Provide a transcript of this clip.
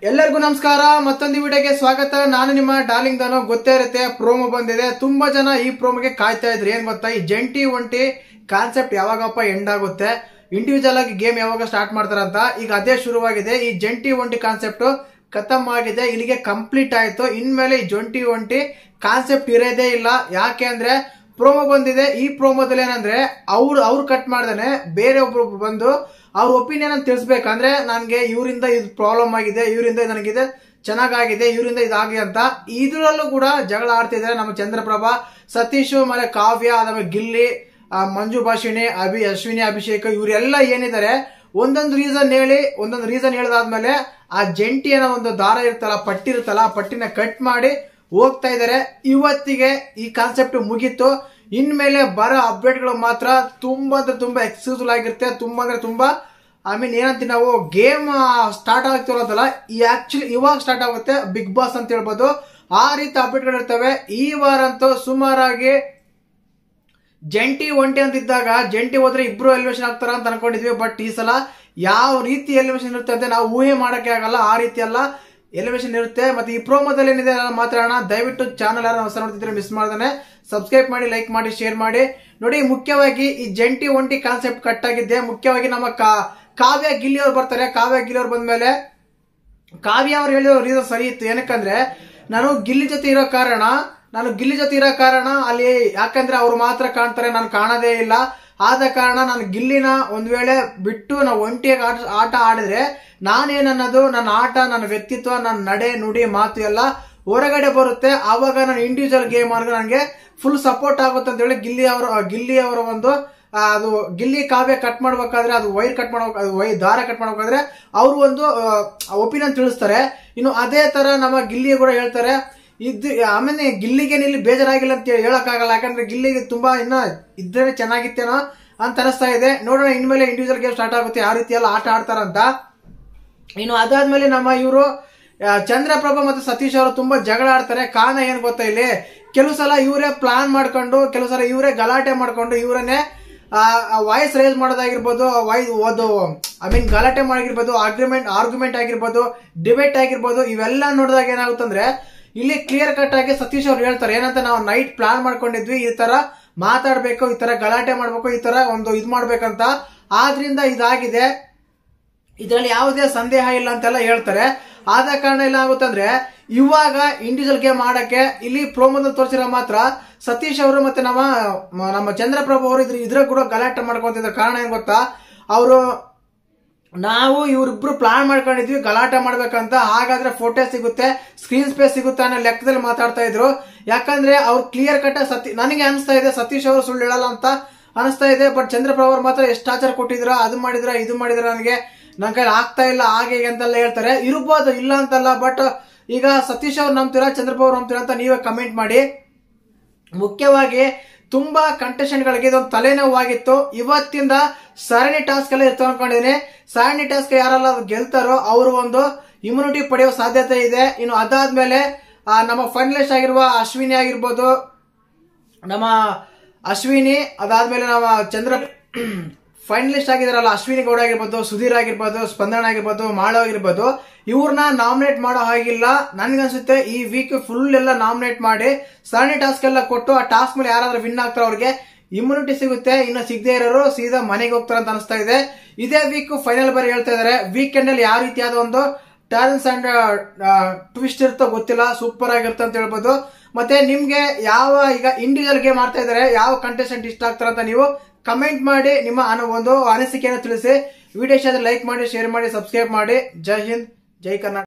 ಎಲ್ಲರಿಗೂ ನಮಸ್ಕಾರ. ಮತ್ತೊಂದು ವಿಡಿಯೋಗೆ ಸ್ವಾಗತ. ನಾನು ನಿಮ್ಮ ಡಾರ್ಲಿಂಗ್ ದಾನು. ಗೊತ್ತೇ ಇರುತ್ತೆ, ಪ್ರೋಮೋ ಬಂದಿದೆ. ತುಂಬಾ ಜನ ಈ ಪ್ರೋಮೋಗೆ ಕಾಯ್ತಾ ಇದ್ರು. ಏನ್ ಗೊತ್ತಾ, ಈ ಜಂಟಿ ಒಂಟಿ ಕಾನ್ಸೆಪ್ಟ್ ಯಾವಾಗಪ್ಪ ಎಂಡ್ ಆಗುತ್ತೆ, ಇಂಡಿವಿಜುವಲ್ ಆಗಿ ಗೇಮ್ ಯಾವಾಗ ಸ್ಟಾರ್ಟ್ ಮಾಡ್ತಾರಂತ. ಈಗ ಅದೇ ಶುರುವಾಗಿದೆ. ಈ ಜಂಟಿ ಒಂಟಿ ಕಾನ್ಸೆಪ್ಟ್ ಖತಮ್ ಆಗಿದೆ, ಇಲ್ಲಿಗೆ ಕಂಪ್ಲೀಟ್ ಆಯ್ತು. ಇನ್ಮೇಲೆ ಈ ಜಂಟಿ ಒಂಟಿ ಕಾನ್ಸೆಪ್ಟ್ ಇರೋದೇ ಇಲ್ಲ. ಯಾಕೆ ಅಂದ್ರೆ ಪ್ರೋಮೋ ಬಂದಿದೆ. ಈ ಪ್ರೋಮೋದಲ್ಲಿ ಏನಂದ್ರೆ ಅವ್ರು ಕಟ್ ಮಾಡ್ದೇನೆ ಬೇರೆ ಒಬ್ರು ಬಂದು ಅವ್ರ ಒಪಿನಿಯನ್ ಅಂತ ತಿಳಿಸ್ಬೇಕಂದ್ರೆ, ನನ್ಗೆ ಇವರಿಂದ ಇದು ಪ್ರಾಬ್ಲಮ್ ಆಗಿದೆ, ಇವರಿಂದ ನನಗಿದೆ ಚೆನ್ನಾಗಿದೆ, ಇವರಿಂದ ಇದಾಗಿದೆ ಅಂತ. ಇದ್ರಲ್ಲೂ ಕೂಡ ಜಗಳ ಆಡ್ತಿದ್ದಾರೆ ನಮ್ಮ ಚಂದ್ರಪ್ರಭಾ, ಸತೀಶ್, ಮತ್ತೆ ಕಾವ್ಯ, ಆಮೇಲೆ ಗಿಲ್ಲಿ, ಮಂಜು ಭಾಷಿಣಿ, ಅಶ್ವಿನಿ, ಅಭಿಷೇಕ್, ಇವರೆಲ್ಲ ಏನಿದ್ದಾರೆ ಒಂದೊಂದು ರೀಸನ್ ಹೇಳಿದಾದ್ಮೇಲೆ ಆ ಜಂಟಿ ಅನ್ನೋ ಒಂದು ದಾರ ಇರುತ್ತಲ್ಲ, ಪಟ್ಟಿ ಇರುತ್ತಲ್ಲ, ಆ ಪಟ್ಟಿನ ಕಟ್ ಮಾಡಿ ಹೋಗ್ತಾ ಇದಾರೆ. ಇವತ್ತಿಗೆ ಈ ಕಾನ್ಸೆಪ್ಟ್ ಮುಗೀತು. ಇನ್ಮೇಲೆ ಬರೋ ಅಪ್ಡೇಟ್ಗಳು ಮಾತ್ರ ತುಂಬಾ ಅಂದ್ರೆ ತುಂಬಾ ಎಕ್ಸ್ಕ್ಲೂಸಿವ್ ಆಗಿರುತ್ತೆ. ತುಂಬಾ ಅಂದ್ರೆ ತುಂಬಾ ಏನಂತೀವಿ ನಾವು, ಗೇಮ್ ಸ್ಟಾರ್ಟ್ ಆಗ್ತಿರೋದಲ್ಲ, ಆಕ್ಚುಲಿ ಇವಾಗ ಸ್ಟಾರ್ಟ್ ಆಗುತ್ತೆ ಬಿಗ್ ಬಾಸ್ ಅಂತ ಹೇಳ್ಬೋದು. ಆ ರೀತಿ ಅಪ್ಡೇಟ್ಗಳು ಇರ್ತವೆ. ಈ ವಾರ ಅಂತೂ ಸುಮಾರಾಗಿ ಜಂಟಿ ಒಂಟಿ ಅಂತಿದ್ದಾಗ ಜಂಟಿ ಹೋದ್ರೆ ಇಬ್ರು ಎಲಿವೇಶನ್ ಆಗ್ತಾರ ಅಂತ ಅನ್ಕೊಂಡಿದ್ವಿ. ಬಟ್ ಈ ಸಲ ಯಾವ ರೀತಿ ಎಲಿವೇಶನ್ ಇರುತ್ತೆ ಅಂತ ನಾವು ಊಹೆ ಮಾಡಕ್ಕೆ ಆಗಲ್ಲ. ಆ ರೀತಿ ಎಲ್ಲ ಎಲಿವೇಶನ್ ಇರುತ್ತೆ. ಮತ್ತೆ ಈ ಪ್ರೋಮೋದಲ್ಲಿ ಏನಿದೆ ಮಾತಾಡೋಣ. ದಯವಿಟ್ಟು ಚಾನಲ್ ಯಾರು ಹೊಸ ನೋಡ್ತಿದ್ರೆ ಮಿಸ್ ಮಾಡ್ದಾನೆ ಸಬ್ಸ್ಕ್ರೈಬ್ ಮಾಡಿ, ಲೈಕ್ ಮಾಡಿ, ಶೇರ್ ಮಾಡಿ. ನೋಡಿ, ಮುಖ್ಯವಾಗಿ ಈ ಜಂಟಿ ಒಂಟಿ ಕಾನ್ಸೆಪ್ಟ್ ಕಟ್ ಆಗಿದ್ದೆ. ಮುಖ್ಯವಾಗಿ ನಮ್ಮ ಕಾವ್ಯ ಗಿಲ್ಲಿ ಅವ್ರು ಬರ್ತಾರೆ. ಕಾವ್ಯ ಗಿಲ್ಲಿ ಅವ್ರು ಬಂದ್ಮೇಲೆ ಕಾವ್ಯ ಅವ್ರು ಹೇಳಿರೋ ರೀಸನ್ ಸರಿ ಇತ್ತು. ಏನಕ್ಕಂದ್ರೆ, ನಾನು ಗಿಲ್ಲಿ ಜೊತೆ ಇರೋ ಕಾರಣ ಅಲ್ಲಿ, ಯಾಕಂದ್ರೆ ಅವ್ರು ಮಾತ್ರ ಕಾಣ್ತಾರೆ, ನಾನು ಕಾಣೋದೇ ಇಲ್ಲ. ಆದ ಕಾರಣ ನಾನು ಗಿಲ್ಲಿನ ಒಂದ್ ವೇಳೆ ಬಿಟ್ಟು ನಾವು ಒಂಟಿಯಾಗಿ ಆಟ ಆಡಿದ್ರೆ ನಾನೇನನ್ನೋದು, ನನ್ನ ಆಟ, ನನ್ನ ವ್ಯಕ್ತಿತ್ವ, ನನ್ನ ನಡೆ ನುಡಿ ಮಾತು ಎಲ್ಲ ಹೊರಗಡೆ ಬರುತ್ತೆ. ಆವಾಗ ನಾನು ಇಂಡಿವಿಜುವಲ್ ಗೇಮ್ ಆದ್ರೆ ನನಗೆ ಫುಲ್ ಸಪೋರ್ಟ್ ಆಗುತ್ತೆ ಅಂತ ಹೇಳಿ ಗಿಲ್ಲಿ ಅವರ ಒಂದು ಅದು ಗಿಲ್ಲಿ ಕಾವ್ಯ ಕಟ್ ಮಾಡ್ಬೇಕಾದ್ರೆ, ಅದು ದಾರ ಕಟ್ ಮಾಡ್ಬೇಕಾದ್ರೆ ಅವರು ಒಂದು ಒಪಿನಿಯನ್ ತಿಳಿಸ್ತಾರೆ. ಇನ್ನು ಅದೇ ತರ ನಮ್ಮ ಗಿಲ್ಲಿ ಕೂಡ ಹೇಳ್ತಾರೆ. ಆಮೇಲೆ ಗಿಲ್ಲಿಗೆ ಇಲ್ಲಿ ಬೇಜಾರಾಗಿಲ್ಲ ಅಂತ ಹೇಳಕ್ಕಾಗಲ್ಲ. ಯಾಕಂದ್ರೆ ಗಿಲ್ಲಿಗೆ ತುಂಬಾ ಇನ್ನ ಇದ್ರೆ ಚೆನ್ನಾಗಿತ್ತೇನೋ ಅಂತ ಅನಿಸ್ತಾ ಇದೆ. ನೋಡೋಣ ಇನ್ಮೇಲೆ ಇಂಡಿವಿಜುವಲ್ ಗೇಮ್ ಸ್ಟಾರ್ಟ್ ಆಗುತ್ತೆ, ಯಾವ ರೀತಿ ಎಲ್ಲ ಆಟ ಆಡ್ತಾರಂತ. ಇನ್ನು ಅದಾದ್ಮೇಲೆ ನಮ್ಮ ಇವರು ಚಂದ್ರಪ್ರಭಾ ಮತ್ತೆ ಸತೀಶ್ ಅವರು ತುಂಬಾ ಜಗಳ ಆಡ್ತಾರೆ. ಕಾರಣ ಏನ್ ಗೊತ್ತಾ, ಇಲ್ಲಿ ಕೆಲವು ಸಲ ಇವರೇ ಪ್ಲಾನ್ ಮಾಡ್ಕೊಂಡು, ಕೆಲವು ಸಲ ಇವರೇ ಗಲಾಟೆ ಮಾಡ್ಕೊಂಡು, ಇವರನ್ನೇ ವಾಯ್ಸ್ ರೈಸ್ ಮಾಡೋದಾಗಿರ್ಬೋದು, ಗಲಾಟೆ ಮಾಡಿರ್ಬೋದು, ಆರ್ಗ್ಯುಮೆಂಟ್ ಆಗಿರ್ಬೋದು, ಡಿಬೇಟ್ ಆಗಿರ್ಬೋದು. ಇವೆಲ್ಲ ನೋಡಿದಾಗ ಏನಾಗುತ್ತಂದ್ರೆ, ಇಲ್ಲಿ ಕ್ಲಿಯರ್ ಕಟ್ ಆಗಿ ಸತೀಶ್ ಅವ್ರು ಹೇಳ್ತಾರೆ ಏನಂತ, ನಾವು ನೈಟ್ ಪ್ಲಾನ್ ಮಾಡ್ಕೊಂಡಿದ್ವಿ, ಈ ತರ ಮಾತಾಡ್ಬೇಕು, ಈ ತರ ಗಲಾಟೆ ಮಾಡ್ಬೇಕು, ಈ ತರ ಒಂದು ಇದು ಮಾಡ್ಬೇಕಂತ. ಆದ್ರಿಂದ ಇದಾಗಿದೆ, ಇದರಲ್ಲಿ ಯಾವುದೇ ಸಂದೇಹ ಇಲ್ಲ ಅಂತೆಲ್ಲ ಹೇಳ್ತಾರೆ. ಆದ ಕಾರಣ ಇಲ್ಲ ಆಗುತ್ತಂದ್ರೆ, ಇವಾಗ ಇಂಡಿವಿಜುವಲ್ ಗೇಮ್ ಆಡಕ್ಕೆ ಇಲ್ಲಿ ಪ್ರೋಮೋದಲ್ಲಿ ತೋರಿಸಿರೋ ಮಾತ್ರ ಸತೀಶ್ ಅವರು ಮತ್ತೆ ನಮ್ಮ ಚಂದ್ರಪ್ರಭು ಅವರು ಇದ್ರ ಕೂಡ ಗಲಾಟೆ ಮಾಡ್ಕೊಂತಿದ್ರು. ಕಾರಣ ಏನ್ ಗೊತ್ತಾ, ನಾವು ಇವರಿಬ್ರು ಪ್ಲಾನ್ ಮಾಡ್ಕೊಂಡಿದ್ವಿ ಗಲಾಟೆ ಮಾಡ್ಬೇಕಂತ, ಹಾಗಾದ್ರೆ ಫೋಟೋ ಸಿಗುತ್ತೆ, ಸ್ಕ್ರೀನ್ ಸ್ಪೇಸ್ ಸಿಗುತ್ತೆ ಅನ್ನೋ ಲೆಕ್ಕದಲ್ಲಿ ಮಾತಾಡ್ತಾ ಇದ್ರು. ಯಾಕಂದ್ರೆ ಅವ್ರು ಕ್ಲಿಯರ್ ಕಟ್ ನನಗೆ ಅನಿಸ್ತಾ ಇದೆ ಸತೀಶ್ ಅವರು ಸುಳ್ಳು ಹೇಳಲ್ಲ ಅಂತ ಅನಿಸ್ತಾ ಇದೆ. ಬಟ್ ಚಂದ್ರಪ್ರಭು ಅವರು ಮಾತ್ರ ಎಷ್ಟು ಆಚಾರ ಕೊಟ್ಟಿದ್ರ, ಅದು ಮಾಡಿದ್ರ, ಇದು ಮಾಡಿದ್ರ, ನನ್ನ ಕೈಲಿ ಆಗ್ತಾ ಇಲ್ಲ, ಹಾಗೆ ಅಂತೆಲ್ಲ ಹೇಳ್ತಾರೆ. ಇರ್ಬೋದು, ಇಲ್ಲ ಅಂತಲ್ಲ. ಬಟ್ ಈಗ ಸತೀಶ್ ಅವ್ರು ನಂಬ್ತೀರಾ, ಚಂದ್ರಪ್ರಭು ಅವ್ರು ನಂಬ್ತೀರಾ ಅಂತ ನೀವೇ ಕಮೆಂಟ್ ಮಾಡಿ. ಮುಖ್ಯವಾಗಿ ತುಂಬಾ ಕಂಟೆಸ್ಟೆಂಟ್ ಗಳಿಗೆ ಇದೊಂದು ತಲೆನೋವಾಗಿತ್ತು. ಇವತ್ತಿಂದ ಸರಣಿ ಟಾಸ್ಕ್ ಎಲ್ಲ ಇರ್ತಾ ಅನ್ಕೊಂಡಿದ್ದೀನಿ. ಸರಣಿ ಟಾಸ್ಕ್ ಯಾರೆಲ್ಲ ಗೆಲ್ತಾರೋ ಅವರು ಒಂದು ಇಮ್ಯುನಿಟಿ ಪಡೆಯುವ ಸಾಧ್ಯತೆ ಇದೆ. ಇನ್ನು ಅದಾದ್ಮೇಲೆ ನಮ್ಮ ಫೈನಲಿಸ್ಟ್ ಆಗಿರುವ ಅಶ್ವಿನಿ ಆಗಿರ್ಬೋದು, ಅದಾದ್ಮೇಲೆ ನಮ್ಮ ಫೈನಲಿಸ್ಟ್ ಆಗಿದಾರಲ್ಲ, ಅಶ್ವಿನಿ ಗೌಡ ಆಗಿರ್ಬೋದು, ಸುಧೀರ್ ಆಗಿರ್ಬೋದು, ಸ್ಪಂದನ ಆಗಿರ್ಬೋದು, ಮಾಳವ್ ಆಗಿರ್ಬೋದು, ಇವ್ರನ್ನ ನಾಮಿನೇಟ್ ಮಾಡೋ ಹಾಗಿಲ್ಲ. ನನ್ಗನ್ಸುತ್ತೆ ಈ ವೀಕ್ ಫುಲ್ ಎಲ್ಲ ನಾಮಿನೇಟ್ ಮಾಡಿ ಸರಣಿ ಟಾಸ್ಕ್ ಎಲ್ಲ ಕೊಟ್ಟು, ಆ ಟಾಸ್ಕ್ ಮೇಲೆ ಯಾರಾದ್ರೂ ವಿನ್ ಆಗ್ತಾರೋ ಅವ್ರಿಗೆ ಇಮ್ಯುನಿಟಿ ಸಿಗುತ್ತೆ. ಇನ್ನು ಸಿಗದೆ ಇರೋರು ಸೀದಾ ಮನೆಗೆ ಹೋಗ್ತಾರೆ ಅಂತ ಅನಿಸ್ತಾ ಇದೆ. ಇದೇ ವೀಕ್ ಫೈನಲ್ ಬೇರೆ ಹೇಳ್ತಾ ಇದಾರೆ. ವೀಕೆಂಡ್ ಅಲ್ಲಿ ಯಾವ ರೀತಿಯಾದ ಒಂದು ಟ್ಯಾಲೆಂಟ್ಸ್ ಅಂಡ್ ಟ್ವಿಸ್ಟ್ ಇರುತ್ತೋ ಗೊತ್ತಿಲ್ಲ, ಸೂಪರ್ ಆಗಿರುತ್ತೆ ಅಂತ ಹೇಳ್ಬೋದು. ಮತ್ತೆ ನಿಮ್ಗೆ ಈಗ ಇಂಡಿವಿಜುವಲ್ ಗೇಮ್ ಮಾಡ್ತಾ ಇದಾರೆ, ಯಾವ ಕಂಟೆಸ್ಟೆಂಟ್ ಇಷ್ಟ ಆಗ್ತಾರ ಅಂತ ನೀವು ಕಮೆಂಟ್ ಮಾಡಿ, ನಿಮ್ಮ ಒಂದು ಅನಿಸಿಕೆಯನ್ನು ತಿಳಿಸಿ. ವಿಡಿಯೋ ಇಷ್ಟ ಆದ್ರೆ ಲೈಕ್ ಮಾಡಿ, ಶೇರ್ ಮಾಡಿ, ಸಬ್ಸ್ಕ್ರೈಬ್ ಮಾಡಿ. ಜೈ ಹಿಂದ್, ಜೈ ಕರ್ನಾಟಕ.